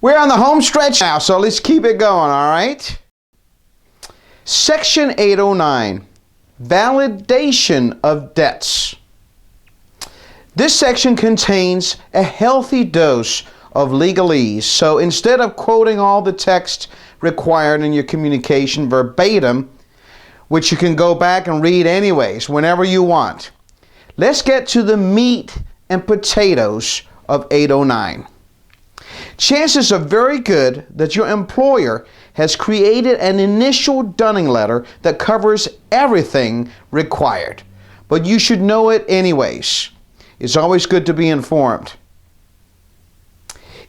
We're on the home stretch now, so let's keep it going, all right? Section 809, validation of debts. This section contains a healthy dose of legalese, so instead of quoting all the text required in your communication verbatim, which you can go back and read anyways, whenever you want, let's get to the meat and potatoes of 809. Chances are very good that your employer has created an initial dunning letter that covers everything required, but you should know it anyways. It's always good to be informed.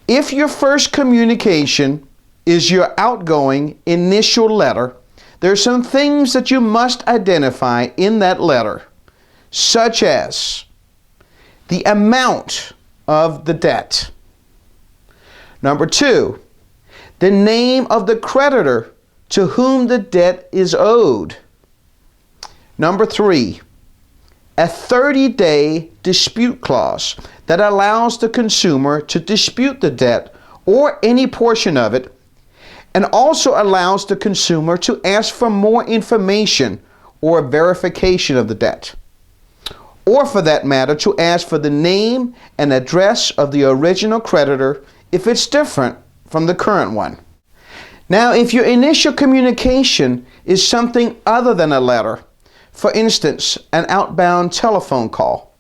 If your first communication is your outgoing initial letter, there are some things that you must identify in that letter, such as the amount of the debt. Number 2, the name of the creditor to whom the debt is owed. Number 3, a 30-day dispute clause that allows the consumer to dispute the debt or any portion of it, and also allows the consumer to ask for more information or verification of the debt, or for that matter, to ask for the name and address of the original creditor if it's different from the current one. Now, if your initial communication is something other than a letter, for instance, an outbound telephone call,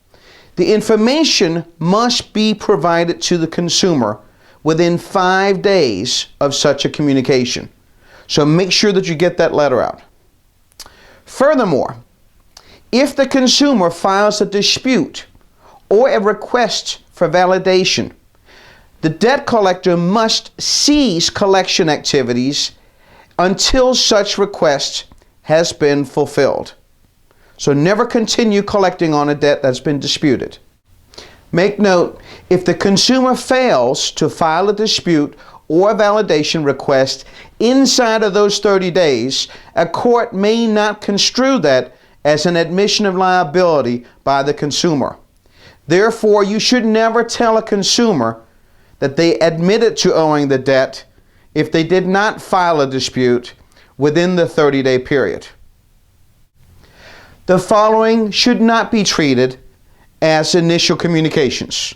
the information must be provided to the consumer within 5 days of such a communication. So make sure that you get that letter out. Furthermore, if the consumer files a dispute or a request for validation, the debt collector must cease collection activities until such request has been fulfilled. So never continue collecting on a debt that's been disputed. Make note, if the consumer fails to file a dispute or validation request inside of those 30 days, a court may not construe that as an admission of liability by the consumer. Therefore, you should never tell a consumer that they admitted to owing the debt if they did not file a dispute within the 30-day period. The following should not be treated as initial communications: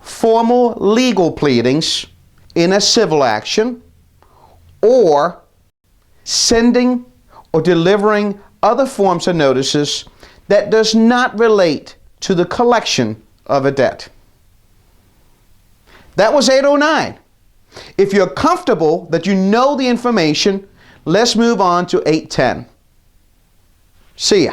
formal legal pleadings in a civil action, or sending or delivering other forms of notices that does not relate to the collection of a debt. That was 809. If you're comfortable that you know the information, let's move on to 810. See ya.